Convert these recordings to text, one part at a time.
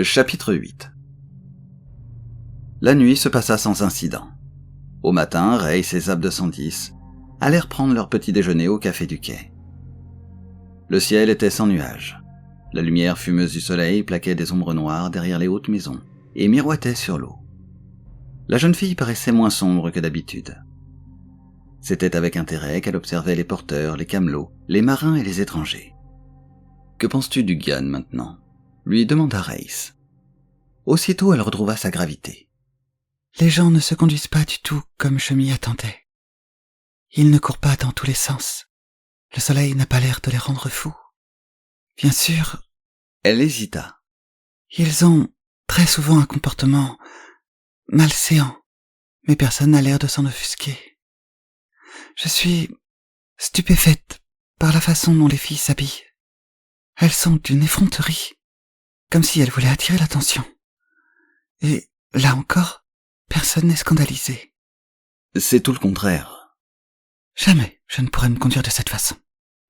Chapitre 8. La nuit se passa sans incident. Au matin, Race et Zab 210 allèrent prendre leur petit déjeuner au café du quai. Le ciel était sans nuages. La lumière fumeuse du soleil plaquait des ombres noires derrière les hautes maisons et miroitait sur l'eau. La jeune fille paraissait moins sombre que d'habitude. C'était avec intérêt qu'elle observait les porteurs, les camelots, les marins et les étrangers. « Que penses-tu du Gyan maintenant ?» lui demanda Race. Aussitôt elle retrouva sa gravité. « Les gens ne se conduisent pas du tout comme je m'y attendais. Ils ne courent pas dans tous les sens. Le soleil n'a pas l'air de les rendre fous. Bien sûr... » Elle hésita. « Ils ont très souvent un comportement malséant, mais personne n'a l'air de s'en offusquer. Je suis stupéfaite par la façon dont les filles s'habillent. Elles sont d'une effronterie, comme si elles voulaient attirer l'attention. Et là encore, personne n'est scandalisé. » « C'est tout le contraire. »« Jamais je ne pourrais me conduire de cette façon. »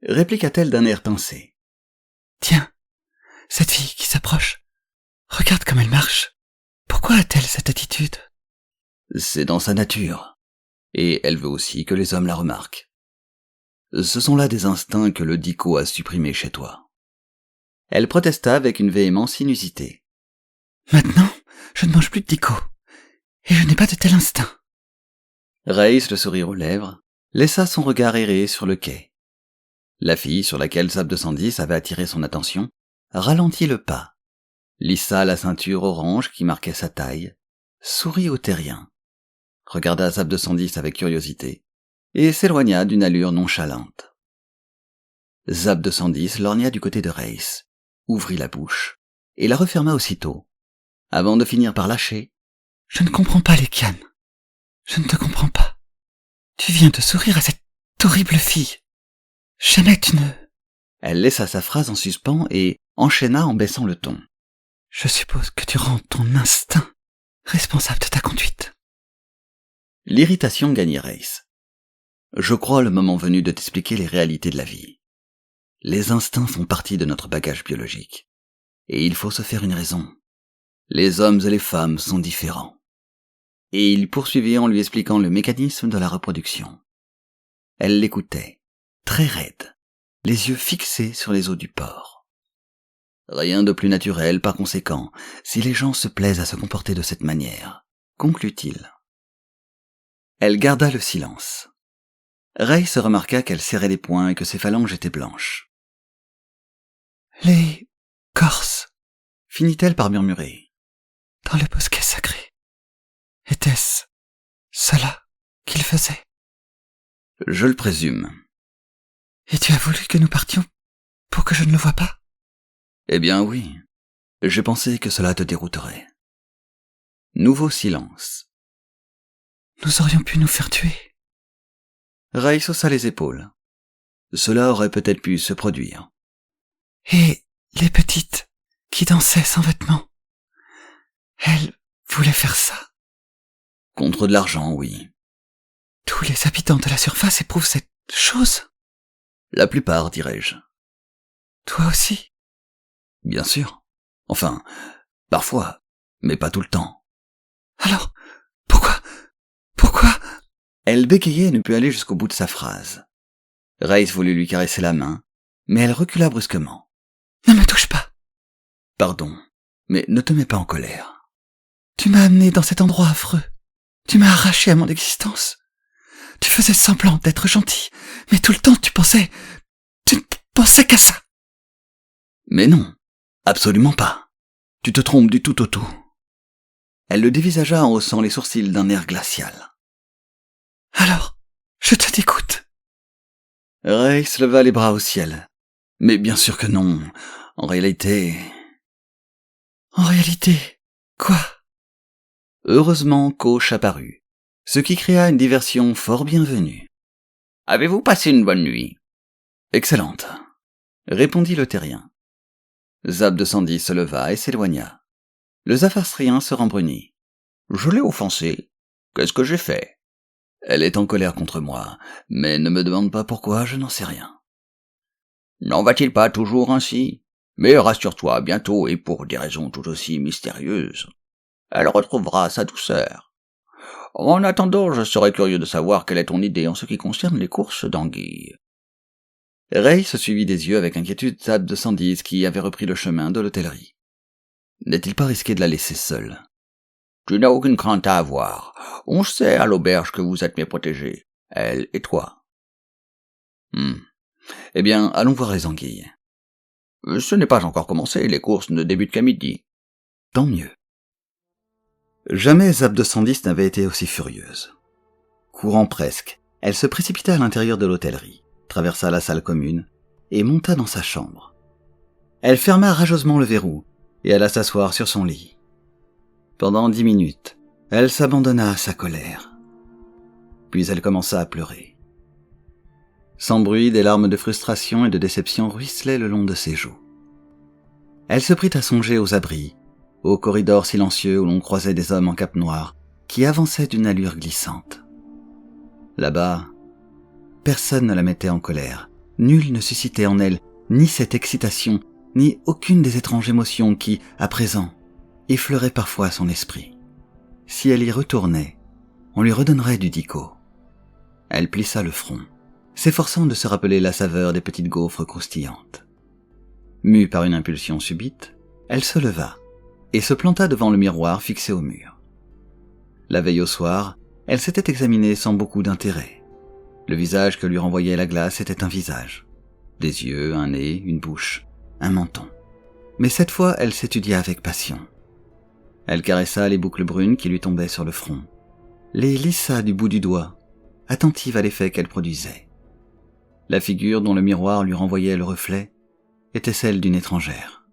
répliqua-t-elle d'un air pincé. « Tiens, cette fille qui s'approche, regarde comme elle marche. Pourquoi a-t-elle cette attitude ?»« C'est dans sa nature, et elle veut aussi que les hommes la remarquent. Ce sont là des instincts que le dico a supprimés chez toi. » Elle protesta avec une véhémence inusitée. « Maintenant, je ne mange plus de dico, et je n'ai pas de tel instinct. » Race, le sourire aux lèvres, laissa son regard errer sur le quai. La fille sur laquelle Zab 210 avait attiré son attention ralentit le pas, lissa la ceinture orange qui marquait sa taille, sourit au terrien, regarda Zab 210 avec curiosité et s'éloigna d'une allure nonchalante. Zab 210 lorgna du côté de Race, ouvrit la bouche et la referma aussitôt, avant de finir par lâcher. « Je ne comprends pas les Gyan. Je ne te comprends pas. Tu viens de sourire à cette horrible fille. Jamais tu ne... » Elle laissa sa phrase en suspens et enchaîna en baissant le ton. « Je suppose que tu rends ton instinct responsable de ta conduite. » L'irritation gagnait Race. « Je crois le moment venu de t'expliquer les réalités de la vie. Les instincts font partie de notre bagage biologique. Et il faut se faire une raison. Les hommes et les femmes sont différents. » Et il poursuivit en lui expliquant le mécanisme de la reproduction. Elle l'écoutait, très raide, les yeux fixés sur les eaux du port. Rien de plus naturel, par conséquent, si les gens se plaisent à se comporter de cette manière, conclut-il. Elle garda le silence. Race remarqua qu'elle serrait les poings et que ses phalanges étaient blanches. « Les Corses, finit-elle par murmurer. Dans le bosquet sacré. Était-ce cela qu'il faisait ? » ?»« Je le présume. »« Et tu as voulu que nous partions pour que je ne le voie pas ? » ?»« Eh bien oui. J'ai pensé que cela te dérouterait. » Nouveau silence. « Nous aurions pu nous faire tuer. » Race haussa les épaules. Cela aurait peut-être pu se produire. « Et les petites qui dansaient sans vêtements, elles voulaient faire ça ? » Contre de l'argent, oui. « Tous les habitants de la surface éprouvent cette chose ? » ?»« La plupart, dirais-je. »« Toi aussi ? » ?»« Bien sûr. Enfin, parfois, mais pas tout le temps. »« Alors, pourquoi ? Elle bégayait et ne put aller jusqu'au bout de sa phrase. Race voulut lui caresser la main, mais elle recula brusquement. « Ne me touche pas. »« Pardon, mais ne te mets pas en colère. »« Tu m'as amené dans cet endroit affreux. Tu m'as arraché à mon existence. Tu faisais semblant d'être gentil, mais tout le temps tu ne pensais qu'à ça. »« Mais non, absolument pas. Tu te trompes du tout au tout. » Elle le dévisagea en haussant les sourcils d'un air glacial. « Alors, je te dégoûte. » Race leva les bras au ciel. Mais bien sûr que non. En réalité... « En réalité, quoi ? » Heureusement, Coach apparut, ce qui créa une diversion fort bienvenue. « Avez-vous passé une bonne nuit ?»« Excellente, » répondit le terrien. Zab 210 se leva et s'éloigna. Le Zaffastrien se rembrunit. « Je l'ai offensée. Qu'est-ce que j'ai fait ? » « Elle est en colère contre moi, mais ne me demande pas pourquoi, je n'en sais rien. »« N'en va-t-il pas toujours ainsi ? Mais rassure-toi, bientôt, et pour des raisons tout aussi mystérieuses, elle retrouvera sa douceur. En attendant, je serais curieux de savoir quelle est ton idée en ce qui concerne les courses d'anguilles. » Ray se suivit des yeux avec inquiétude Zab de 110 qui avait repris le chemin de l'hôtellerie. N'est-il pas risqué de la laisser seule? Tu n'as aucune crainte à avoir. On sait à l'auberge que vous êtes mes protégés, elle et toi. Eh bien, allons voir les anguilles. Ce n'est pas encore commencé, les courses ne débutent qu'à midi. Tant mieux. Jamais Zab 210 n'avait été aussi furieuse. Courant presque, elle se précipita à l'intérieur de l'hôtellerie, traversa la salle commune et monta dans sa chambre. Elle ferma rageusement le verrou et alla s'asseoir sur son lit. Pendant 10 minutes, elle s'abandonna à sa colère. Puis elle commença à pleurer. Sans bruit, des larmes de frustration et de déception ruisselaient le long de ses joues. Elle se prit à songer aux abris, aux corridors silencieux où l'on croisait des hommes en cape noire qui avançaient d'une allure glissante. Là-bas, personne ne la mettait en colère. Nul ne suscitait en elle ni cette excitation, ni aucune des étranges émotions qui, à présent, effleuraient parfois son esprit. Si elle y retournait, on lui redonnerait du dico. Elle plissa le front, s'efforçant de se rappeler la saveur des petites gaufres croustillantes. Mue par une impulsion subite, elle se leva et se planta devant le miroir fixé au mur. La veille au soir, elle s'était examinée sans beaucoup d'intérêt. Le visage que lui renvoyait la glace était un visage. Des yeux, un nez, une bouche, un menton. Mais cette fois, elle s'étudia avec passion. Elle caressa les boucles brunes qui lui tombaient sur le front, les lissa du bout du doigt, attentive à l'effet qu'elle produisait. La figure dont le miroir lui renvoyait le reflet était celle d'une étrangère.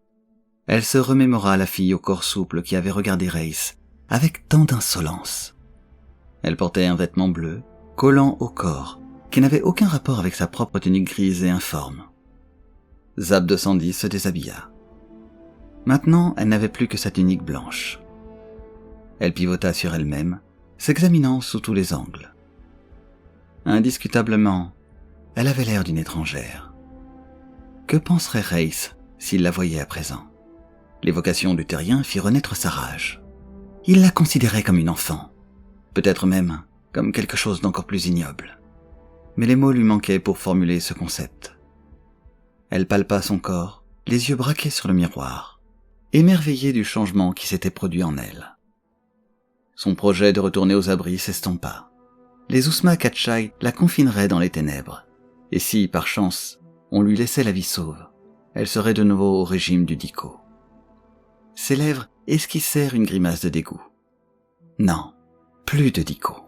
Elle se remémora la fille au corps souple qui avait regardé Race avec tant d'insolence. Elle portait un vêtement bleu, collant au corps, qui n'avait aucun rapport avec sa propre tunique grise et informe. Zab 210 se déshabilla. Maintenant, elle n'avait plus que sa tunique blanche. Elle pivota sur elle-même, s'examinant sous tous les angles. Indiscutablement, elle avait l'air d'une étrangère. Que penserait Race s'il la voyait à présent? L'évocation du terrien fit renaître sa rage. Il la considérait comme une enfant, peut-être même comme quelque chose d'encore plus ignoble. Mais les mots lui manquaient pour formuler ce concept. Elle palpa son corps, les yeux braqués sur le miroir, émerveillée du changement qui s'était produit en elle. Son projet de retourner aux abris s'estompa. Les Ousma Katchai la confineraient dans les ténèbres, et si, par chance, on lui laissait la vie sauve, elle serait de nouveau au régime du dico. Ses lèvres esquissèrent une grimace de dégoût. Non, plus de dico.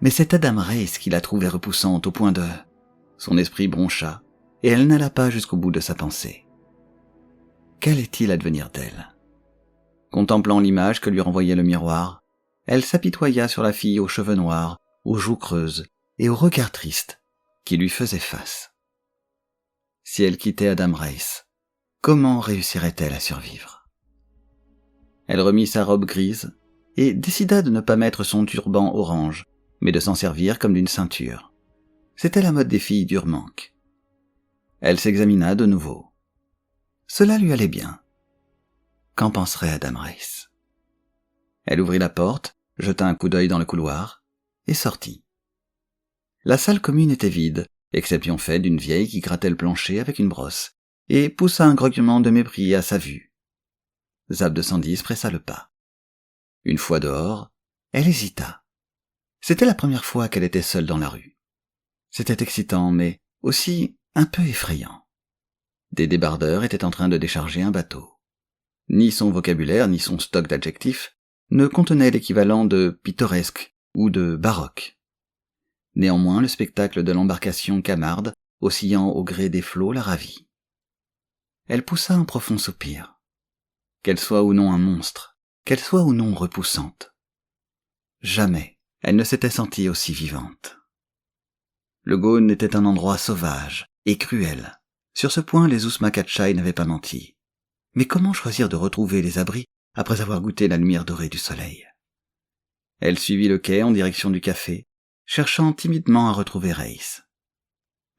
Mais c'est Adam Race qui la trouvait repoussante au point de... Son esprit broncha, et elle n'alla pas jusqu'au bout de sa pensée. Qu'allait-il advenir d'elle? Contemplant l'image que lui renvoyait le miroir, elle s'apitoya sur la fille aux cheveux noirs, aux joues creuses et au regard triste qui lui faisait face. Si elle quittait Adam Race, comment réussirait-elle à survivre? Elle remit sa robe grise et décida de ne pas mettre son turban orange, mais de s'en servir comme d'une ceinture. C'était la mode des filles d'Urmanque. Elle s'examina de nouveau. Cela lui allait bien. Qu'en penserait Adam Race? Elle ouvrit la porte, jeta un coup d'œil dans le couloir et sortit. La salle commune était vide, exception faite d'une vieille qui grattait le plancher avec une brosse et poussa un grognement de mépris à sa vue. Zab 210 pressa le pas. Une fois dehors, elle hésita. C'était la première fois qu'elle était seule dans la rue. C'était excitant, mais aussi un peu effrayant. Des débardeurs étaient en train de décharger un bateau. Ni son vocabulaire, ni son stock d'adjectifs ne contenaient l'équivalent de pittoresque ou de baroque. Néanmoins, le spectacle de l'embarcation camarde, oscillant au gré des flots, la ravit. Elle poussa un profond soupir. Qu'elle soit ou non un monstre, qu'elle soit ou non repoussante. Jamais elle ne s'était sentie aussi vivante. Le Gaune était un endroit sauvage et cruel. Sur ce point, les Ousma Katchai n'avaient pas menti. Mais comment choisir de retrouver les abris après avoir goûté la lumière dorée du soleil? Elle suivit le quai en direction du café, cherchant timidement à retrouver Race.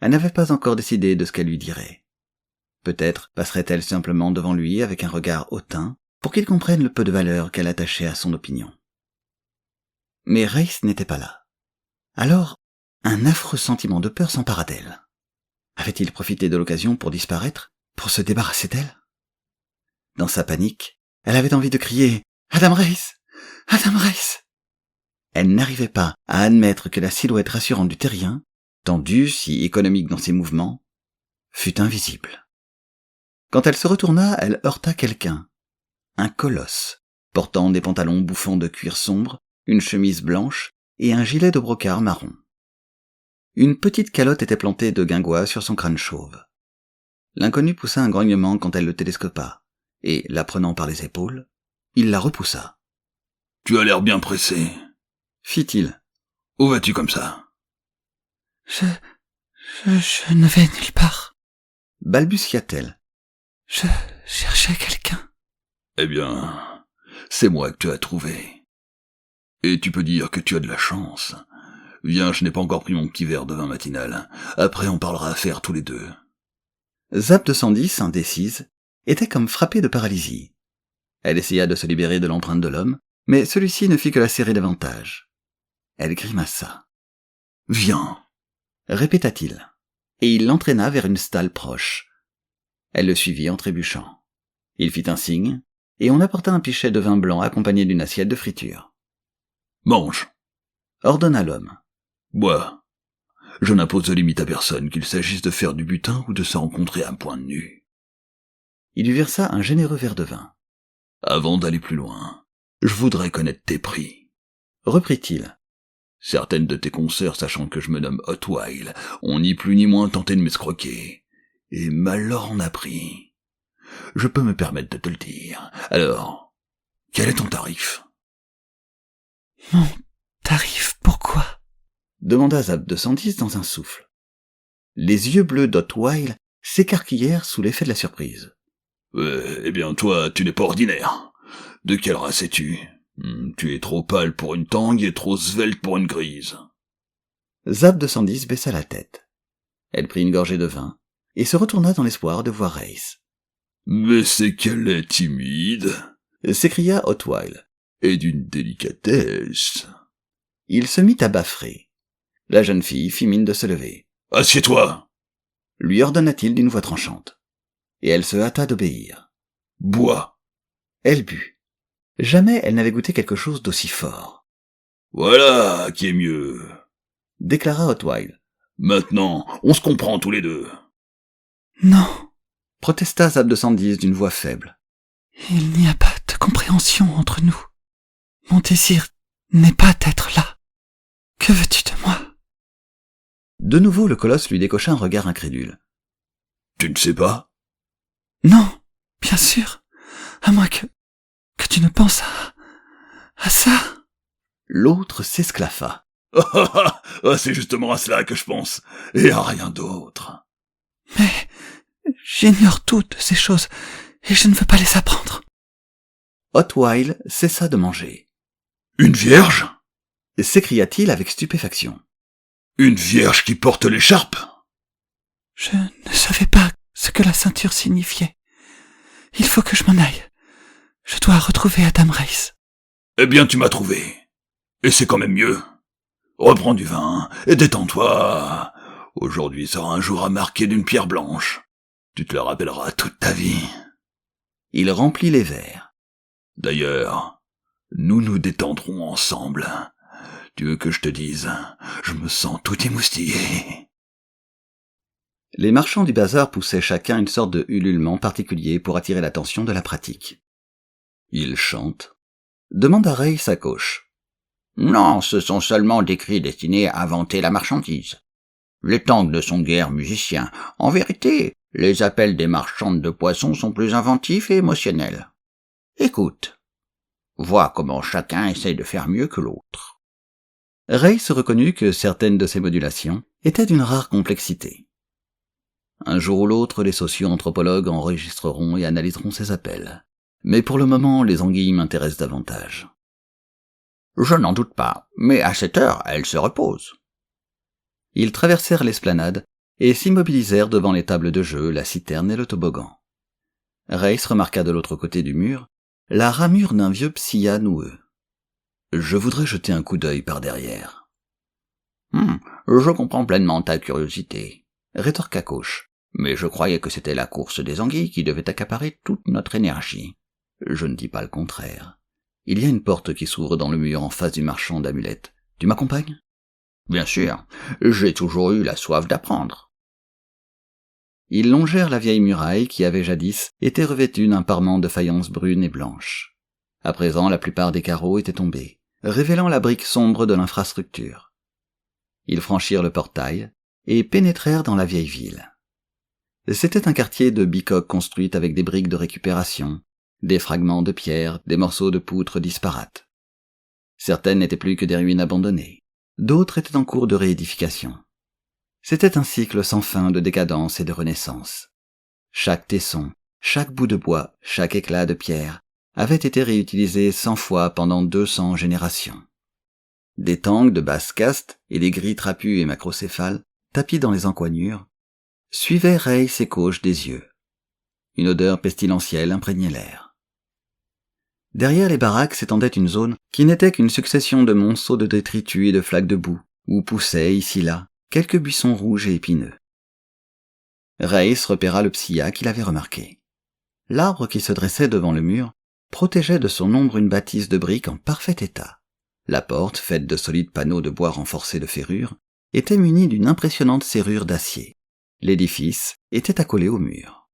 Elle n'avait pas encore décidé de ce qu'elle lui dirait. Peut-être passerait-elle simplement devant lui avec un regard hautain pour qu'il comprenne le peu de valeur qu'elle attachait à son opinion. Mais Race n'était pas là. Alors, un affreux sentiment de peur s'empara d'elle. Avait-il profité de l'occasion pour disparaître, pour se débarrasser d'elle? Dans sa panique, elle avait envie de crier « Adam Race! Adam Race !» Elle n'arrivait pas à admettre que la silhouette rassurante du terrien, tendue, si économique dans ses mouvements, fût invisible. Quand elle se retourna, elle heurta quelqu'un. Un colosse, portant des pantalons bouffants de cuir sombre, une chemise blanche et un gilet de brocart marron. Une petite calotte était plantée de guingois sur son crâne chauve. L'inconnu poussa un grognement quand elle le télescopa, et, la prenant par les épaules, il la repoussa. « Tu as l'air bien pressé, » fit-il. « Où vas-tu comme ça ?»« Je ne vais nulle part. » balbutia-t-elle. « Je cherchais quelqu'un. » « Eh bien, c'est moi que tu as trouvé. Et tu peux dire que tu as de la chance. Viens, je n'ai pas encore pris mon petit verre de vin matinal. Après, on parlera affaires tous les deux. » Zap 210, indécise, était comme frappée de paralysie. Elle essaya de se libérer de l'empreinte de l'homme, mais celui-ci ne fit que la serrer davantage. Elle grimaça. « Viens !» répéta-t-il, et il l'entraîna vers une stalle proche. Elle le suivit en trébuchant. Il fit un signe, et on apporta un pichet de vin blanc accompagné d'une assiette de friture. « Mange !» ordonna l'homme. « Bois. Je n'impose de limite à personne, qu'il s'agisse de faire du butin ou de se rencontrer à un point de nu. » Il lui versa un généreux verre de vin. « Avant d'aller plus loin, je voudrais connaître tes prix. » reprit-il. « Certaines de tes consoeurs, sachant que je me nomme Hotwile, ont ni plus ni moins tenté de m'escroquer. Et mal leur en a pris. Je peux me permettre de te le dire. Alors, quel est ton tarif ?» ?»« Mon tarif, pourquoi ?» demanda Zap 210 dans un souffle. Les yeux bleus d'Hotwile s'écarquillèrent sous l'effet de la surprise. « Eh bien, toi, tu n'es pas ordinaire. De quelle race es-tu ? Tu es trop pâle pour une tangue et trop svelte pour une grise. » Zap 210 baissa la tête. Elle prit une gorgée de vin et se retourna dans l'espoir de voir Race. « Mais c'est qu'elle est timide !» s'écria Hotwile. « Et d'une délicatesse !» Il se mit à bâfrer. La jeune fille fit mine de se lever. « Assieds-toi !» lui ordonna-t-il d'une voix tranchante. Et elle se hâta d'obéir. « Bois !» Elle but. Jamais elle n'avait goûté quelque chose d'aussi fort. « Voilà qui est mieux !» déclara Hotwile. « Maintenant, on se comprend tous les deux. » « Non, » protesta Zap 210 d'une voix faible. « Il n'y a pas de compréhension entre nous. Mon désir n'est pas d'être là. Que veux-tu de moi ?» De nouveau, le colosse lui décocha un regard incrédule. « Tu ne sais pas ?»« Non, bien sûr, à moins que tu ne penses à ça. » L'autre s'esclaffa. « C'est justement à cela que je pense, et à rien d'autre. » « Mais j'ignore toutes ces choses, et je ne veux pas les apprendre. » Hotwile cessa de manger. « Une vierge ?» s'écria-t-il avec stupéfaction. « Une vierge qui porte l'écharpe ?» Je ne savais pas ce que la ceinture signifiait. Il faut que je m'en aille. Je dois retrouver Adam Race. »« Eh bien, tu m'as trouvé. Et c'est quand même mieux. Reprends du vin, et détends-toi. Aujourd'hui sera un jour à marquer d'une pierre blanche. Tu te le rappelleras toute ta vie. » Il remplit les verres. « D'ailleurs, nous nous détendrons ensemble. Tu veux que je te dise, je me sens tout émoustillé. » Les marchands du bazar poussaient chacun une sorte de ululement particulier pour attirer l'attention de la pratique. « Ils chantent ?» demanda Race à gauche. « Non, ce sont seulement des cris destinés à inventer la marchandise. Les tangs ne sont guère musiciens. En vérité, les appels des marchandes de poissons sont plus inventifs et émotionnels. Écoute. Vois comment chacun essaye de faire mieux que l'autre. » Race reconnut que certaines de ces modulations étaient d'une rare complexité. Un jour ou l'autre, les socio-anthropologues enregistreront et analyseront ces appels. Mais pour le moment, les anguilles m'intéressent davantage. « Je n'en doute pas, mais à cette heure, elle se repose. » Ils traversèrent l'esplanade et s'immobilisèrent devant les tables de jeu, la citerne et le toboggan. Reiss remarqua de l'autre côté du mur la ramure d'un vieux psylla noueux. « Je voudrais jeter un coup d'œil par derrière. »« Je comprends pleinement ta curiosité, » rétorqua Coche. « mais je croyais que c'était la course des anguilles qui devait accaparer toute notre énergie. » « Je ne dis pas le contraire. Il y a une porte qui s'ouvre dans le mur en face du marchand d'amulettes. Tu m'accompagnes ?»« Bien sûr, j'ai toujours eu la soif d'apprendre. » Ils longèrent la vieille muraille qui avait jadis été revêtue d'un parement de faïence brune et blanche. À présent, la plupart des carreaux étaient tombés, révélant la brique sombre de l'infrastructure. Ils franchirent le portail et pénétrèrent dans la vieille ville. C'était un quartier de bicoques construites avec des briques de récupération, des fragments de pierre, des morceaux de poutres disparates. Certaines n'étaient plus que des ruines abandonnées, d'autres étaient en cours de réédification. C'était un cycle sans fin de décadence et de renaissance. Chaque tesson, chaque bout de bois, chaque éclat de pierre avait été réutilisé 100 fois pendant 200 générations. Des tanks de basse caste et des grilles trapus et macrocéphales, tapis dans les encoignures, suivaient Reiss et Coche des yeux. Une odeur pestilentielle imprégnait l'air. Derrière les baraques s'étendait une zone qui n'était qu'une succession de monceaux de détritus et de flaques de boue, où poussaient, ici là, quelques buissons rouges et épineux. Reiss repéra le psylla qu'il avait remarqué. L'arbre qui se dressait devant le mur protégeait de son ombre une bâtisse de briques en parfait état. La porte, faite de solides panneaux de bois renforcés de ferrures, était munie d'une impressionnante serrure d'acier. L'édifice était accolé au mur.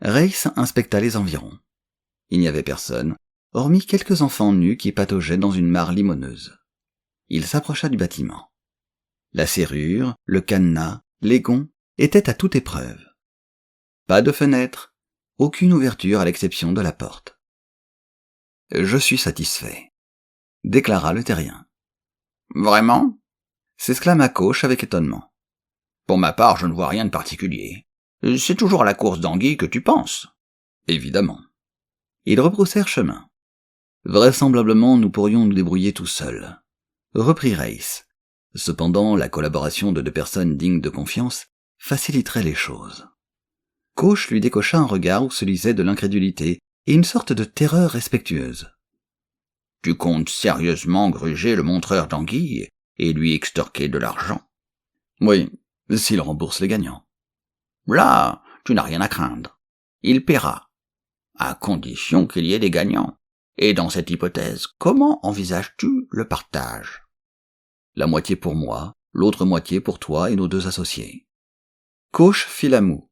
Reiss inspecta les environs. Il n'y avait personne, hormis quelques enfants nus qui pataugeaient dans une mare limoneuse. Il s'approcha du bâtiment. La serrure, le cadenas, les gonds étaient à toute épreuve. Pas de fenêtre, aucune ouverture à l'exception de la porte. « Je suis satisfait », déclara le terrien. « Vraiment ?» s'exclama Coche avec étonnement. « Pour ma part, je ne vois rien de particulier. C'est toujours à la course d'anguilles que tu penses. »« Évidemment. » Ils rebroussèrent chemin. « Vraisemblablement, nous pourrions nous débrouiller tout seuls, » reprit Reiss. Cependant, la collaboration de 2 personnes dignes de confiance faciliterait les choses. Coche lui décocha un regard où se lisait de l'incrédulité et une sorte de terreur respectueuse. « Tu comptes sérieusement gruger le montreur d'anguilles et lui extorquer de l'argent ?»« Oui, s'il rembourse les gagnants. »« Là, tu n'as rien à craindre. Il paiera, à condition qu'il y ait des gagnants. Et dans cette hypothèse, comment envisages-tu le partage ?»« La moitié pour moi, l'autre moitié pour toi et nos 2 associés. » Coche fit la moue.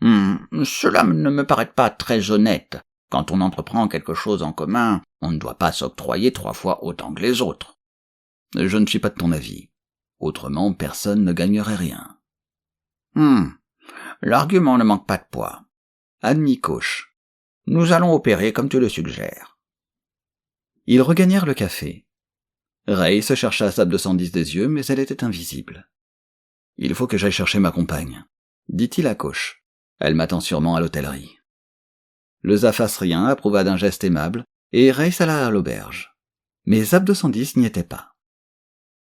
« Cela ne me paraît pas très honnête. Quand on entreprend quelque chose en commun, on ne doit pas s'octroyer 3 fois autant que les autres. »« Je ne suis pas de ton avis. Autrement, personne ne gagnerait rien. » L'argument ne manque pas de poids, admit Coche. Nous allons opérer comme tu le suggères. Ils regagnèrent le café. Reiss chercha Zab 210 des yeux, mais elle était invisible. « Il faut que j'aille chercher ma compagne, » dit-il à Coche. « Elle m'attend sûrement à l'hôtellerie. » Le Zaphasrien approuva d'un geste aimable, et Reiss alla à l'auberge. Mais Zab 210 n'y était pas.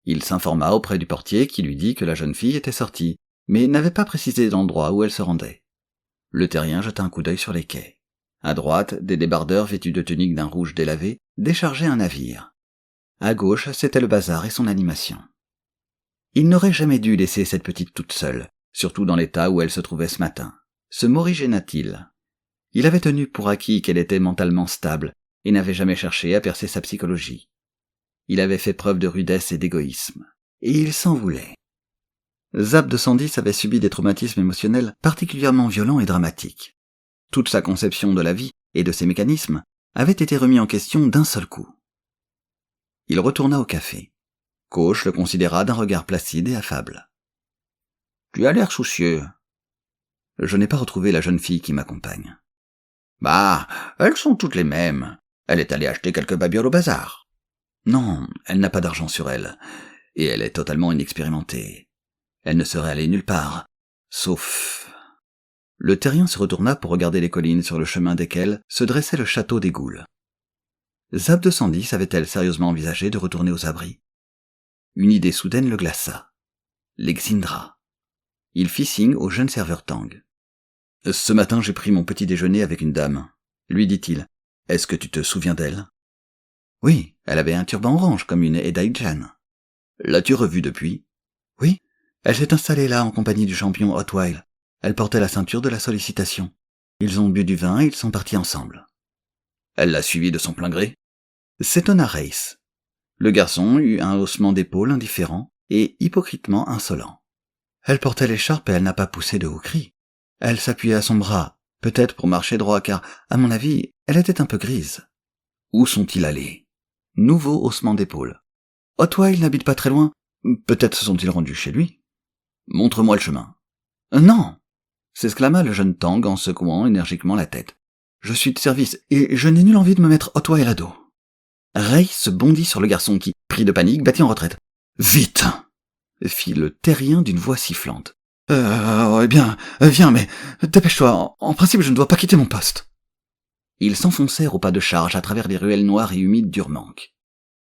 Il s'informa auprès du portier qui lui dit que la jeune fille était sortie, mais n'avait pas précisé l'endroit où elle se rendait. Le terrien jeta un coup d'œil sur les quais. À droite, des débardeurs vêtus de tuniques d'un rouge délavé déchargeaient un navire. À gauche, c'était le bazar et son animation. Il n'aurait jamais dû laisser cette petite toute seule, surtout dans l'état où elle se trouvait ce matin. Se morigéna-t-il? Il avait tenu pour acquis qu'elle était mentalement stable et n'avait jamais cherché à percer sa psychologie. Il avait fait preuve de rudesse et d'égoïsme, et il s'en voulait. Zab 210 avait subi des traumatismes émotionnels particulièrement violents et dramatiques. Toute sa conception de la vie et de ses mécanismes avait été remis en question d'un seul coup. Il retourna au café. Coche le considéra d'un regard placide et affable. « Tu as l'air soucieux. »« Je n'ai pas retrouvé la jeune fille qui m'accompagne. »« Bah, elles sont toutes les mêmes. Elle est allée acheter quelques babioles au bazar. »« Non, elle n'a pas d'argent sur elle, et elle est totalement inexpérimentée. Elle ne serait allée nulle part, sauf... » Le terrien se retourna pour regarder les collines sur le chemin desquelles se dressait le château des Goules. Zab 210 avait-elle sérieusement envisagé de retourner aux abris? Une idée soudaine le glaça. Les Xindras. Il fit signe au jeune serveur Tang. « Ce matin, j'ai pris mon petit déjeuner avec une dame. » lui dit-il. « Est-ce que tu te souviens d'elle ?»« Oui, elle avait un turban orange comme une Edai-chan. »« L'as-tu revue depuis ?»« Oui, elle s'est installée là en compagnie du champion Hotwile. Elle portait la ceinture de la sollicitation. Ils ont bu du vin et ils sont partis ensemble. » « Elle l'a suivi de son plein gré ?» s'étonna Reiss. Le garçon eut un haussement d'épaule indifférent et hypocritement insolent. Elle portait l'écharpe et elle n'a pas poussé de hauts cris. Elle s'appuyait à son bras, peut-être pour marcher droit, car, à mon avis, elle était un peu grise. Où sont-ils allés? Nouveau haussement d'épaule. Hotwile n'habite pas très loin. Peut-être se sont-ils rendus chez lui. Montre-moi le chemin. Non! S'exclama le jeune Tang en secouant énergiquement la tête. Je suis de service, et je n'ai nulle envie de me mettre Hotwile à dos. Reiss se bondit sur le garçon qui, pris de panique, battit en retraite. Vite! Fit le terrien d'une voix sifflante. Eh bien, viens, mais dépêche-toi, en principe je ne dois pas quitter mon poste. Ils s'enfoncèrent au pas de charge à travers les ruelles noires et humides d'Urmanque.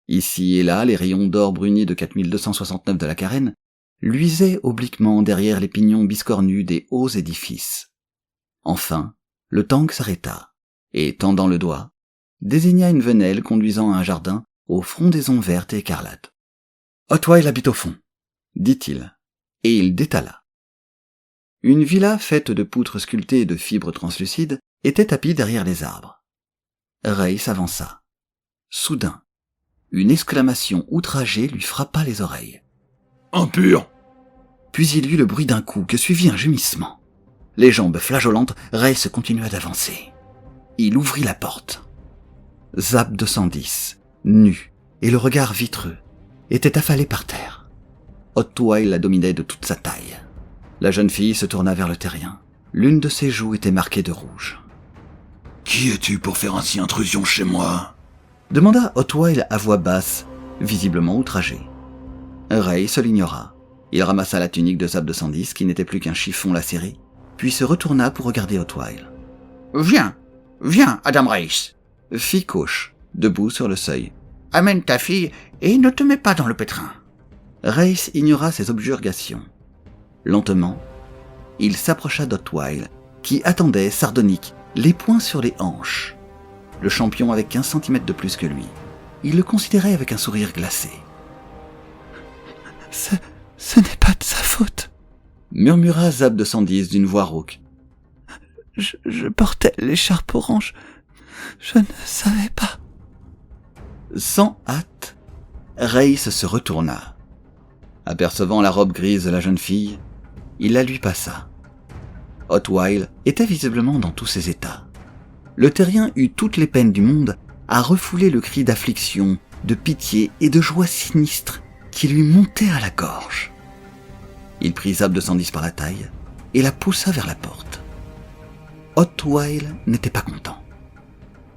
Ici et là, les rayons d'or bruni de 4269 de la carène luisaient obliquement derrière les pignons biscornus des hauts édifices. Enfin, le tank s'arrêta, et, tendant le doigt, désigna une venelle conduisant à un jardin aux frondaisons vertes et écarlates. « Hotwile habite au fond, » dit-il, et il détala. Une villa faite de poutres sculptées et de fibres translucides était tapie derrière les arbres. Reiss avança. Soudain, une exclamation outragée lui frappa les oreilles. « Impur !» Puis il eut le bruit d'un coup que suivit un gémissement. Les jambes flageolantes, Reiss continua d'avancer. Il ouvrit la porte. Zab 210, nu, et le regard vitreux, était affalé par terre. Hotwile la dominait de toute sa taille. La jeune fille se tourna vers le terrien. L'une de ses joues était marquée de rouge. « Qui es-tu pour faire ainsi intrusion chez moi ?» demanda Hotwile à voix basse, visiblement outragé. Reiss l'ignora. Il ramassa la tunique de Zab 210, qui n'était plus qu'un chiffon lacéré, puis se retourna pour regarder Hotwile. « Viens, Adam Reiss !» fit Koch, debout sur le seuil. « Amène ta fille et ne te mets pas dans le pétrin. » Reiss ignora ses objurgations. Lentement, il s'approcha d'Hotwile, qui attendait, sardonique, les poings sur les hanches. Le champion avait 15 cm de plus que lui. Il le considérait avec un sourire glacé. « Ce n'est pas de sa faute, » murmura Zab 210 d'une voix rauque. Je portais l'écharpe orange. Je ne savais pas. » Sans hâte, Reiss se retourna. Apercevant la robe grise de la jeune fille, il la lui passa. Hotwile était visiblement dans tous ses états. Le terrien eut toutes les peines du monde à refouler le cri d'affliction, de pitié et de joie sinistre qui lui montait à la gorge. Il prit Zab 210 par la taille et la poussa vers la porte. Hotwile n'était pas content.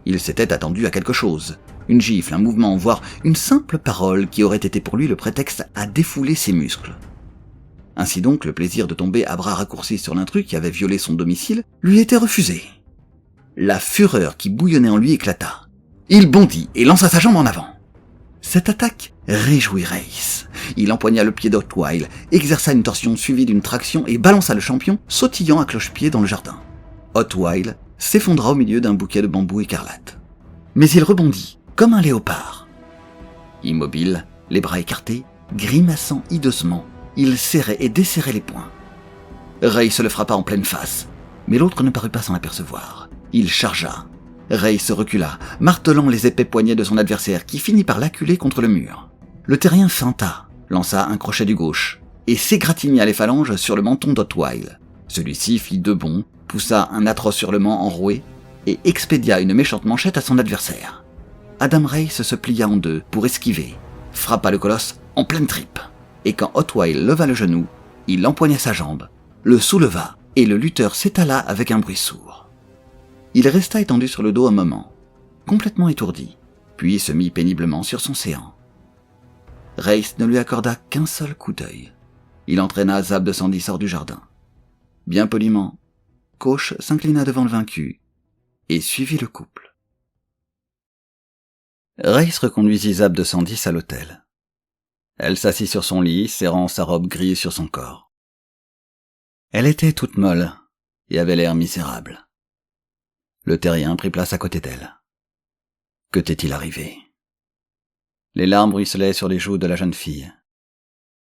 Il s'était attendu à quelque chose, une gifle, un mouvement, voire une simple parole qui aurait été pour lui le prétexte à défouler ses muscles. Ainsi donc, le plaisir de tomber à bras raccourcis sur l'intrus qui avait violé son domicile lui était refusé. La fureur qui bouillonnait en lui éclata. Il bondit et lança sa jambe en avant. Cette attaque réjouit Reiss. Il empoigna le pied d'Hotwile, exerça une torsion suivie d'une traction et balança le champion, sautillant à cloche-pied dans le jardin. Hotwile s'effondra au milieu d'un bouquet de bambous écarlate. Mais il rebondit, comme un léopard. Immobile, les bras écartés, grimaçant hideusement, il serrait et desserrait les poings. Reiss le frappa en pleine face, mais l'autre ne parut pas s'en apercevoir. Il chargea. Reiss recula, martelant les épais poignets de son adversaire qui finit par l'acculer contre le mur. Le terrien feinta, lança un crochet du gauche et s'égratigna les phalanges sur le menton d'Hotwile. Celui-ci fit deux bonds, poussa un atroce hurlement enroué et expédia une méchante manchette à son adversaire. Adam Reiss se plia en deux pour esquiver, frappa le colosse en pleine tripe, et quand Hotwile leva le genou, il empoigna sa jambe, le souleva et le lutteur s'étala avec un bruit sourd. Il resta étendu sur le dos un moment, complètement étourdi, puis se mit péniblement sur son séant. Reiss ne lui accorda qu'un seul coup d'œil. Il entraîna Zab 210 hors du jardin. Bien poliment, Koch s'inclina devant le vaincu et suivit le couple. Reiss reconduisit Zab 210 à l'hôtel. Elle s'assit sur son lit, serrant sa robe grise sur son corps. Elle était toute molle et avait l'air misérable. Le terrien prit place à côté d'elle. Que t'est-il arrivé? Les larmes ruisselaient sur les joues de la jeune fille.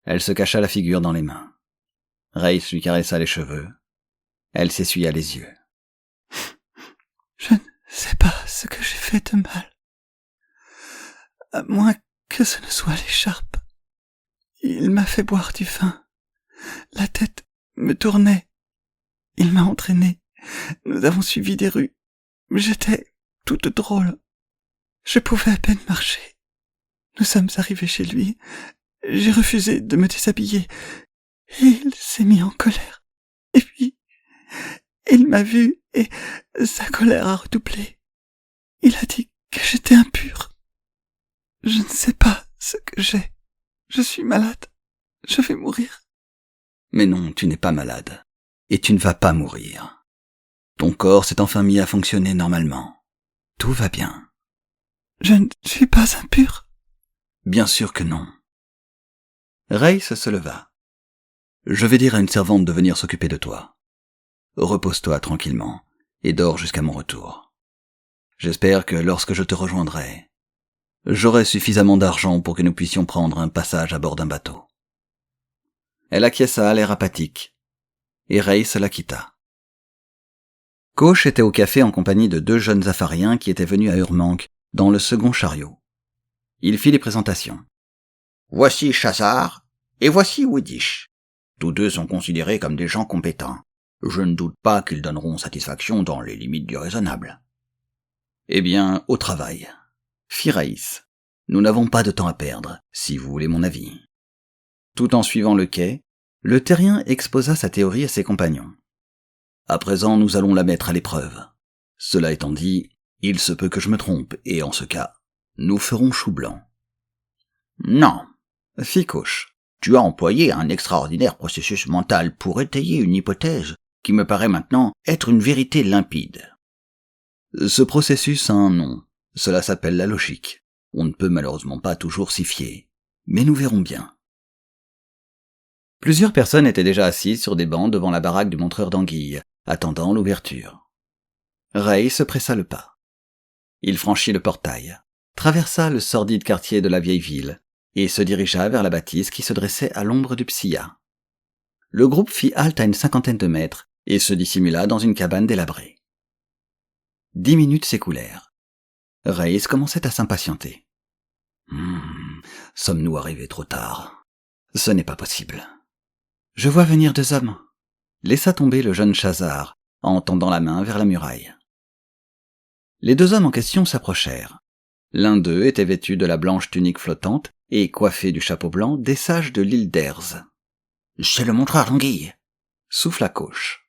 Elle se cacha la figure dans les mains. Race lui caressa les cheveux. Elle s'essuya les yeux. Je ne sais pas ce que j'ai fait de mal. À moins que ce ne soit l'écharpe. Il m'a fait boire du vin. La tête me tournait. Il m'a entraîné. Nous avons suivi des rues. J'étais toute drôle. Je pouvais à peine marcher. Nous sommes arrivés chez lui. J'ai refusé de me déshabiller. Et il s'est mis en colère. Et puis, il m'a vu et sa colère a redoublé. Il a dit que j'étais impure. Je ne sais pas ce que j'ai. Je suis malade. Je vais mourir. Mais non, tu n'es pas malade. Et tu ne vas pas mourir. Ton corps s'est enfin mis à fonctionner normalement. Tout va bien. Je ne suis pas impure. Bien sûr que non. Race se leva. Je vais dire à une servante de venir s'occuper de toi. Repose-toi tranquillement et dors jusqu'à mon retour. J'espère que lorsque je te rejoindrai, j'aurai suffisamment d'argent pour que nous puissions prendre un passage à bord d'un bateau. Elle acquiesça à l'air apathique, et Race la quitta. Koch était au café en compagnie de 2 jeunes Afariens qui étaient venus à Urmanque dans le second chariot. Il fit les présentations. Voici Chazar, et voici Widish. Tous deux sont considérés comme des gens compétents. Je ne doute pas qu'ils donneront satisfaction dans les limites du raisonnable. Eh bien, au travail. Fit Raïs. Nous n'avons pas de temps à perdre, si vous voulez mon avis. Tout en suivant le quai, le terrien exposa sa théorie à ses compagnons. À présent, nous allons la mettre à l'épreuve. Cela étant dit, il se peut que je me trompe, et en ce cas, nous ferons chou blanc. Non, Fit Koch. tu as employé un extraordinaire processus mental pour étayer une hypothèse qui me paraît maintenant être une vérité limpide. Ce processus a un nom. Cela s'appelle la logique. On ne peut malheureusement pas toujours s'y fier. Mais nous verrons bien. Plusieurs personnes étaient déjà assises sur des bancs devant la baraque du montreur d'anguilles, attendant l'ouverture. Ray se pressa le pas. Il franchit le portail, traversa le sordide quartier de la vieille ville, et se dirigea vers la bâtisse qui se dressait à l'ombre du Psylla. Le groupe fit halte à une 50aine de mètres et se dissimula dans une cabane délabrée. 10 minutes s'écoulèrent. Race commençait à s'impatienter. Sommes-nous arrivés trop tard? Ce n'est pas possible. Je vois venir 2 hommes. Laissa tomber le jeune Chazar, en tendant la main vers la muraille. Les 2 hommes en question s'approchèrent. L'un d'eux était vêtu de la blanche tunique flottante et coiffé du chapeau blanc des sages de l'île d'Erz. « C'est le montreur d'anguilles !» souffla Koch.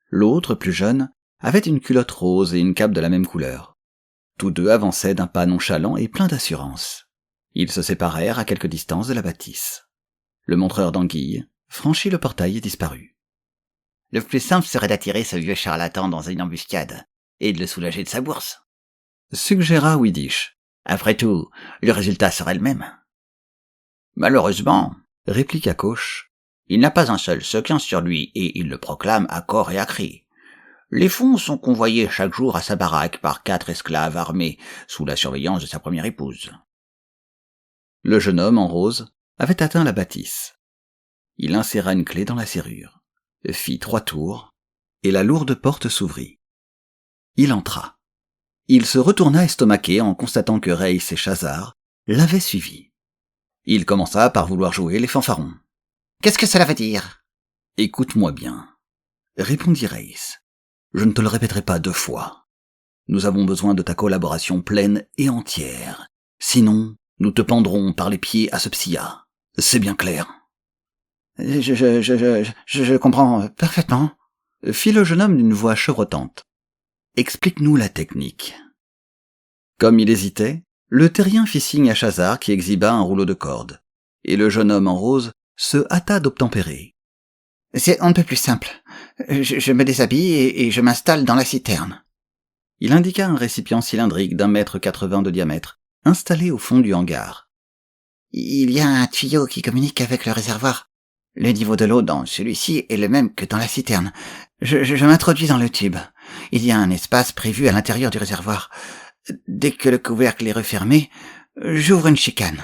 L'autre, plus jeune, avait une culotte rose et une cape de la même couleur. Tous 2 avançaient d'un pas nonchalant et plein d'assurance. Ils se séparèrent à quelque distance de la bâtisse. Le montreur d'anguilles franchit le portail et disparut. « Le plus simple serait d'attirer ce vieux charlatan dans une embuscade et de le soulager de sa bourse. » suggéra Widish. « Après tout, le résultat serait le même. » Malheureusement, répliqua Koch, il n'a pas un seul sequin sur lui et il le proclame à corps et à cri. Les fonds sont convoyés chaque jour à sa baraque par 4 esclaves armés sous la surveillance de sa première épouse. Le jeune homme en rose avait atteint la bâtisse. Il inséra une clé dans la serrure, fit 3 tours, et la lourde porte s'ouvrit. Il entra. Il se retourna estomaqué en constatant que Race et Chazar l'avaient suivi. Il commença par vouloir jouer les fanfarons. « Qu'est-ce que cela veut dire ?»« Écoute-moi bien, » répondit Race. « Je ne te le répéterai pas 2 fois. Nous avons besoin de ta collaboration pleine et entière. Sinon, nous te pendrons par les pieds à ce Psylla. C'est bien clair. » Je comprends parfaitement, fit le jeune homme d'une voix chevrotante. Explique-nous la technique. Comme il hésitait, le terrien fit signe à Chazar qui exhiba un rouleau de corde, et le jeune homme en rose se hâta d'obtempérer. C'est un peu plus simple. Je me déshabille et je m'installe dans la citerne. Il indiqua un récipient cylindrique d'1,80 m de diamètre, installé au fond du hangar. Il y a un tuyau qui communique avec le réservoir. Le niveau de l'eau dans celui-ci est le même que dans la citerne. Je m'introduis dans le tube. Il y a un espace prévu à l'intérieur du réservoir. Dès que le couvercle est refermé, j'ouvre une chicane.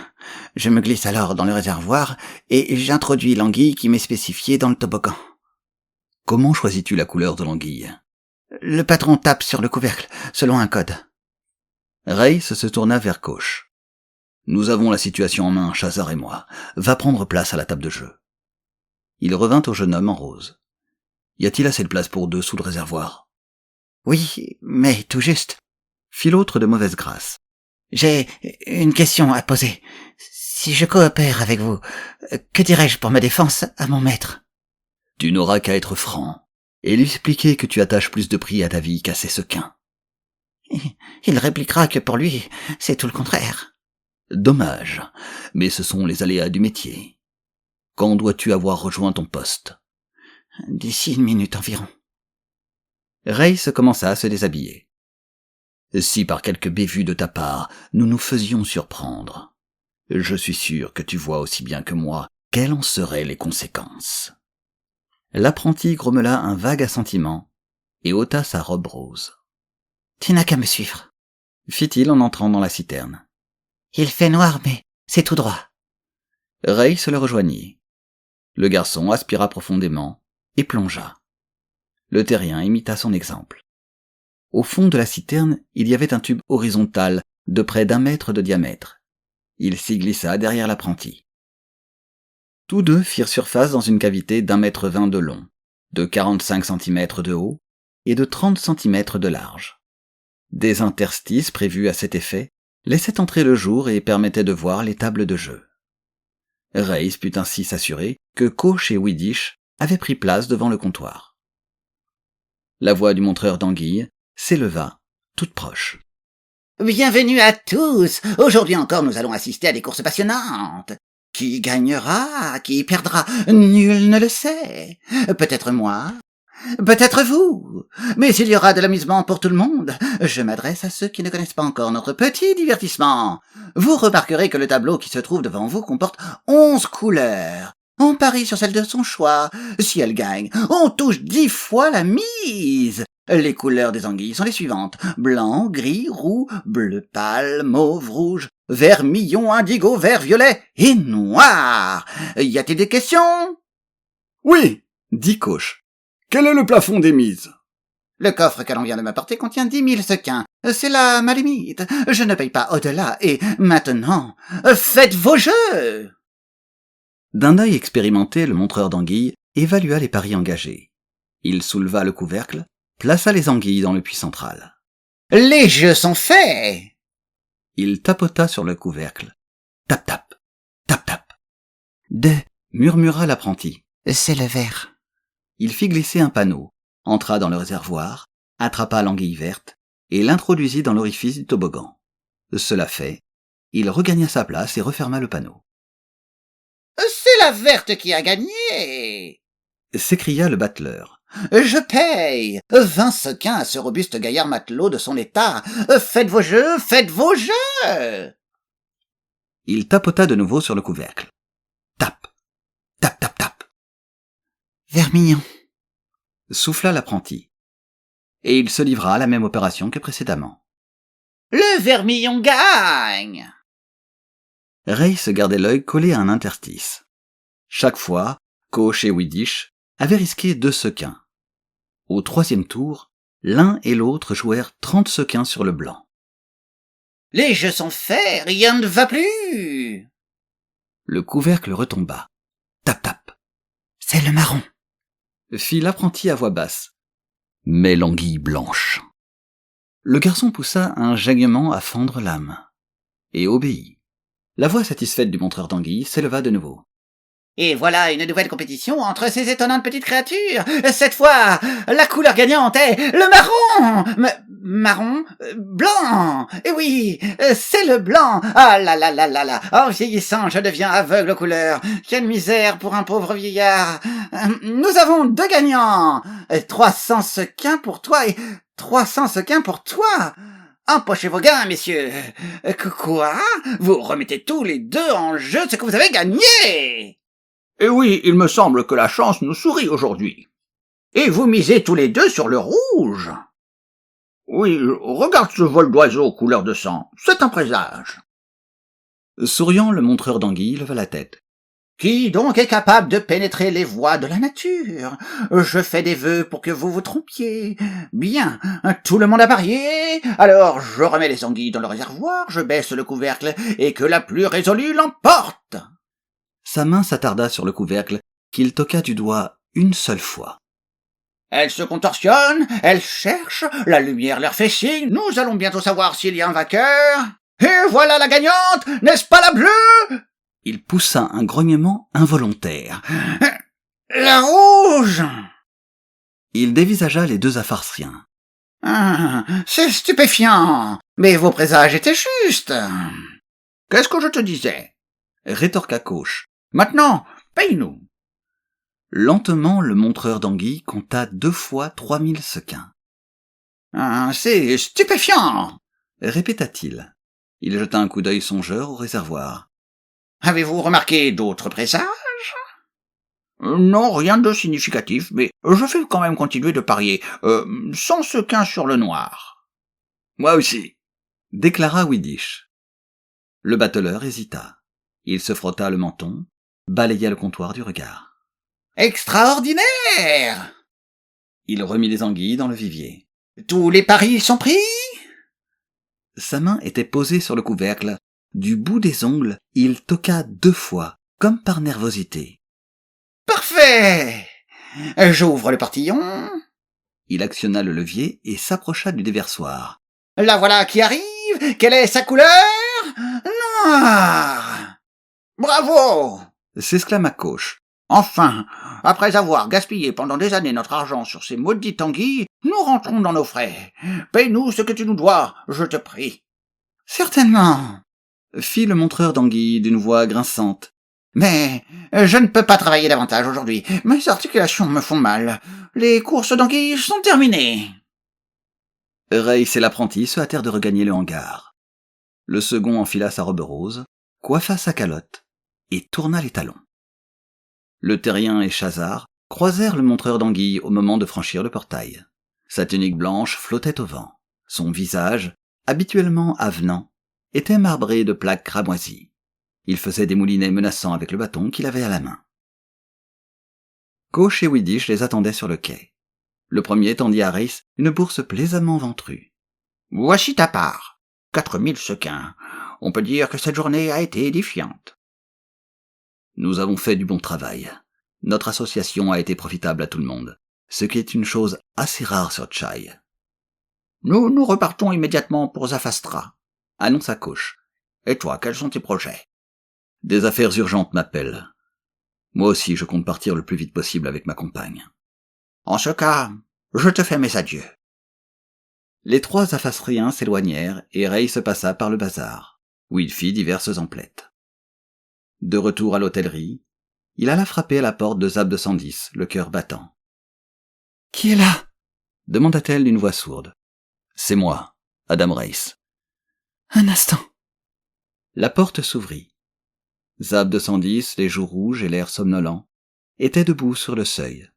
Je me glisse alors dans le réservoir et j'introduis l'anguille qui m'est spécifiée dans le toboggan. Comment choisis-tu la couleur de l'anguille? Le patron tape sur le couvercle, selon un code. Ray se tourna vers Koch. Nous avons la situation en main, Shazar et moi. Va prendre place à la table de jeu. Il revint au jeune homme en rose. Y a-t-il assez de place pour 2 sous le réservoir? Oui, mais tout juste. Fit l'autre de mauvaise grâce. J'ai une question à poser. Si je coopère avec vous, que dirais-je pour ma défense à mon maître? Tu n'auras qu'à être franc, et lui expliquer que tu attaches plus de prix à ta vie qu'à ses sequins. Il répliquera que pour lui, c'est tout le contraire. Dommage, mais ce sont les aléas du métier. Quand dois-tu avoir rejoint ton poste? D'ici 1 minute environ. Ray se commença à se déshabiller. Si par quelque bévue de ta part, nous nous faisions surprendre, je suis sûr que tu vois aussi bien que moi quelles en seraient les conséquences. L'apprenti grommela un vague assentiment et ôta sa robe rose. Tu n'as qu'à me suivre, fit-il en entrant dans la citerne. Il fait noir, mais c'est tout droit. Ray se le rejoignit. Le garçon aspira profondément et plongea. Le terrien imita son exemple. Au fond de la citerne, il y avait un tube horizontal de près d'1 mètre de diamètre. Il s'y glissa derrière l'apprenti. Tous deux firent surface dans une cavité d'1,20 mètre de long, de 45 cm de haut et de 30 cm de large. Des interstices prévus à cet effet laissaient entrer le jour et permettaient de voir les tables de jeu. Ray put ainsi s'assurer que Koch et Widish avaient pris place devant le comptoir. La voix du montreur d'anguilles s'éleva, toute proche. Bienvenue à tous. Aujourd'hui encore, nous allons assister à des courses passionnantes. Qui gagnera, qui perdra, nul ne le sait. Peut-être moi, peut-être vous, mais il y aura de l'amusement pour tout le monde. Je m'adresse à ceux qui ne connaissent pas encore notre petit divertissement. Vous remarquerez que le tableau qui se trouve devant vous comporte 11 couleurs. On parie sur celle de son choix. Si elle gagne, on touche 10 fois la mise. Les couleurs des anguilles sont les suivantes. Blanc, gris, roux, bleu pâle, mauve, rouge, vermillon, indigo, vert, violet et noir. Y a-t-il des questions? Oui, dit Koch. Quel est le plafond des mises? Le coffre que l'on vient de m'apporter contient 10 000 sequins. C'est là ma limite. Je ne paye pas au-delà. Et maintenant, faites vos jeux! D'un œil expérimenté, le montreur d'anguilles évalua les paris engagés. Il souleva le couvercle, plaça les anguilles dans le puits central. Les jeux sont faits! Il tapota sur le couvercle. Tap tap, tap tap. Deux, murmura l'apprenti. c'est le vert. Il fit glisser un panneau, entra dans le réservoir, attrapa l'anguille verte et l'introduisit dans l'orifice du toboggan. Cela fait, il regagna sa place et referma le panneau. C'est la verte qui a gagné! S'écria le battleur. Je paye 20 sequins à ce robuste gaillard matelot de son état. Faites vos jeux, faites vos jeux! Il tapota de nouveau sur le couvercle. Tap, tap, tap, tap. Vermillon, Souffla l'apprenti. Et il se livra à la même opération que précédemment. Le vermillon gagne! Ray se gardait l'œil collé à un interstice. Chaque fois, Koch et Widish avaient risqué 2 sequins. Au 3e tour, l'un et l'autre jouèrent 30 sequins sur le blanc. Les jeux sont faits, rien ne va plus! Le couvercle retomba. Tap tap. C'est le marron. Fit l'apprenti à voix basse. Mais l'anguille blanche. Le garçon poussa un jaillement à fendre l'âme. Et obéit. La voix satisfaite du montreur d'anguilles s'éleva de nouveau. Et voilà une nouvelle compétition entre ces étonnantes petites créatures. Cette fois, la couleur gagnante est le marron. Marron, blanc. Et oui, c'est le blanc. Ah là là là là là. En vieillissant, je deviens aveugle aux couleurs. Quelle misère pour un pauvre vieillard. Nous avons 2 gagnants. 300 sequins pour toi et 300 sequins pour toi. Empochez vos gains, messieurs. Quoi? Vous remettez tous les 2 en jeu ce que vous avez gagné? Et oui, il me semble que la chance nous sourit aujourd'hui. Et vous misez tous les deux sur le rouge. Oui, regarde ce vol d'oiseau couleur de sang, c'est un présage. Souriant, le montreur d'anguilles leva la tête. Qui donc est capable de pénétrer les voies de la nature? Je fais des vœux pour que vous vous trompiez. Bien, tout le monde a parié. Alors je remets les anguilles dans le réservoir, je baisse le couvercle, et que la plus résolue l'emporte. Sa main s'attarda sur le couvercle, qu'il toqua du doigt une seule fois. Elle se contorsionne, elle cherche, la lumière leur fait signe, nous allons bientôt savoir s'il y a un vainqueur. Et voilà la gagnante, n'est-ce pas la bleue? Il poussa un grognement involontaire. La rouge! Il dévisagea les deux Apharsriens. C'est stupéfiant, mais vos présages étaient justes. Qu'est-ce que je te disais? Rétorqua Coche. Maintenant, paye-nous. Lentement, le montreur d'anguilles compta 2 fois 3000 sequins. C'est stupéfiant, répéta-t-il. Il jeta un coup d'œil songeur au réservoir. Avez-vous remarqué d'autres présages? Non, rien de significatif, mais je vais quand même continuer de parier, 100 sequins sur le noir. Moi aussi, déclara Widish. Le bateleur hésita. Il se frotta le menton, balaya le comptoir du regard. Extraordinaire! Il remit les anguilles dans le vivier. Tous les paris sont pris? Sa main était posée sur le couvercle. Du bout des ongles, il toqua 2 fois, comme par nervosité. Parfait! J'ouvre le portillon. Il actionna le levier et s'approcha du déversoir. La voilà qui arrive. Quelle est sa couleur? Noire! Bravo! S'exclama Coche. Enfin, après avoir gaspillé pendant des années notre argent sur ces maudites anguilles, nous rentrons dans nos frais. Paye-nous ce que tu nous dois, je te prie. Certainement, fit le montreur d'anguilles d'une voix grinçante. Mais je ne peux pas travailler davantage aujourd'hui. Mes articulations me font mal. Les courses d'anguilles sont terminées. Reiss et l'apprenti se hâtèrent de regagner le hangar. Le second enfila sa robe rose, coiffa sa calotte et tourna les talons. Le terrien et Chazard croisèrent le montreur d'anguilles au moment de franchir le portail. Sa tunique blanche flottait au vent. Son visage, habituellement avenant, était marbré de plaques cramoisies. Il faisait des moulinets menaçants avec le bâton qu'il avait à la main. Coche et Widish les attendaient sur le quai. Le premier tendit à Reiss une bourse plaisamment ventrue. « Voici ta part. 4000 sequins. On peut dire que cette journée a été édifiante. » Nous avons fait du bon travail. Notre association a été profitable à tout le monde, ce qui est une chose assez rare sur Tchai. Nous repartons immédiatement pour Zafastra, annonça Coche. Et toi, quels sont tes projets? Des affaires urgentes m'appellent. Moi aussi, je compte partir le plus vite possible avec ma compagne. En ce cas, je te fais mes adieux. Les 3 Apharsriens s'éloignèrent et Reiss passa par le bazar, où il fit diverses emplettes. De retour à l'hôtellerie, il alla frapper à la porte de Zab 210, le cœur battant. « Qui est là ?» demanda-t-elle d'une voix sourde. « C'est moi, Adam Reiss. » Un instant. La porte s'ouvrit. Zab 210, les joues rouges et l'air somnolent, était debout sur le seuil.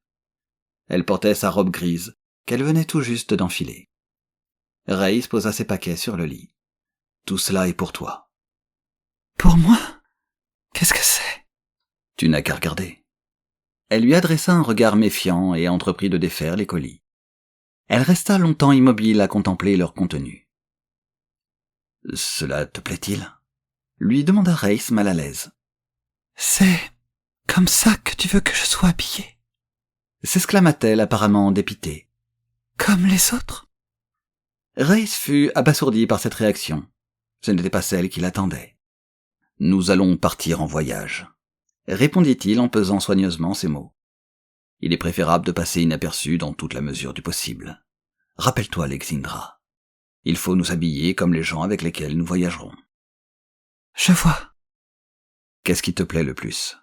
Elle portait sa robe grise, qu'elle venait tout juste d'enfiler. Reiss posa ses paquets sur le lit. « Tout cela est pour toi. »« Pour moi? Qu'est-ce que c'est? » ?»« Tu n'as qu'à regarder. » Elle lui adressa un regard méfiant et entreprit de défaire les colis. Elle resta longtemps immobile à contempler leur contenu. « Cela te plaît-il » lui demanda Reiss mal à l'aise. « C'est comme ça que tu veux que je sois habillée ?» s'exclama-t-elle apparemment dépitée. « Comme les autres ?» Reiss fut abasourdi par cette réaction. Ce n'était pas celle qu'il attendait. « Nous allons partir en voyage », répondit-il en pesant soigneusement ses mots. « Il est préférable de passer inaperçu dans toute la mesure du possible. Rappelle-toi, Lexindra. Il faut nous habiller comme les gens avec lesquels nous voyagerons. » « Je vois. » Qu'est-ce qui te plaît le plus?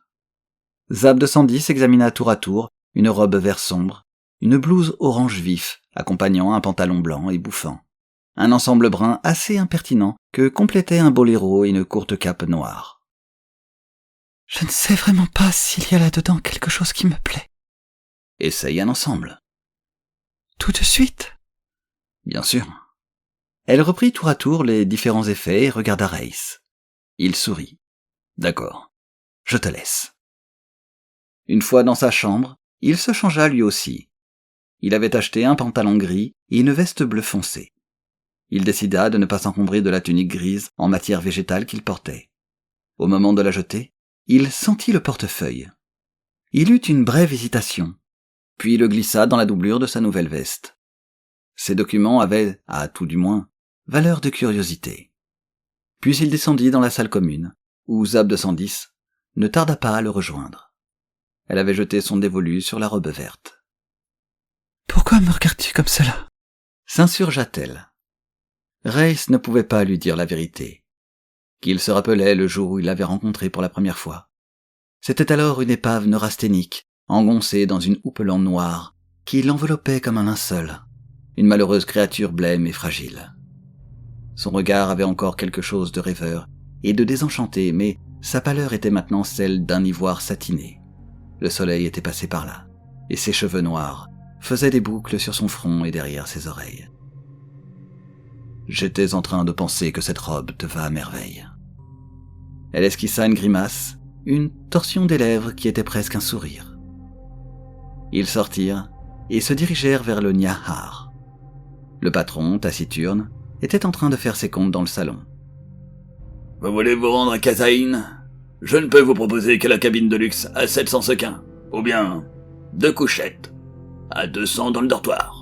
Zab 210 examina tour à tour une robe vert sombre, une blouse orange vif accompagnant un pantalon blanc et bouffant, un ensemble brun assez impertinent que complétaient un boléro et une courte cape noire. Je ne sais vraiment pas s'il y a là-dedans quelque chose qui me plaît. Essaye un ensemble. Tout de suite? Bien sûr. Elle reprit tour à tour les différents effets et regarda Race. Il sourit. D'accord. Je te laisse. Une fois dans sa chambre, il se changea lui aussi. Il avait acheté un pantalon gris et une veste bleu foncé. Il décida de ne pas s'encombrer de la tunique grise en matière végétale qu'il portait. Au moment de la jeter, il sentit le portefeuille. Il eut une brève hésitation, puis le glissa dans la doublure de sa nouvelle veste. Ces documents avaient, à tout du moins, valeur de curiosité. Puis il descendit dans la salle commune, où Zab 210 ne tarda pas à le rejoindre. Elle avait jeté son dévolu sur la robe verte. « Pourquoi me regardes-tu comme cela ?» s'insurgea-t-elle. Race ne pouvait pas lui dire la vérité, qu'il se rappelait le jour où il l'avait rencontrée pour la première fois. C'était alors une épave neurasthénique, engoncée dans une houppelande noire, qui l'enveloppait comme un linceul, une malheureuse créature blême et fragile. Son regard avait encore quelque chose de rêveur et de désenchanté, mais sa pâleur était maintenant celle d'un ivoire satiné. Le soleil était passé par là, et ses cheveux noirs faisaient des boucles sur son front et derrière ses oreilles. J'étais en train de penser que cette robe te va à merveille. Elle esquissa une grimace, une torsion des lèvres qui était presque un sourire. Ils sortirent et se dirigèrent vers le Nyahar. Le patron, taciturne, était en train de faire ses comptes dans le salon. « Vous voulez vous rendre à Kazaïn ? Je ne peux vous proposer que la cabine de luxe à 700 sequins, ou bien 2 couchettes à 200 dans le dortoir. »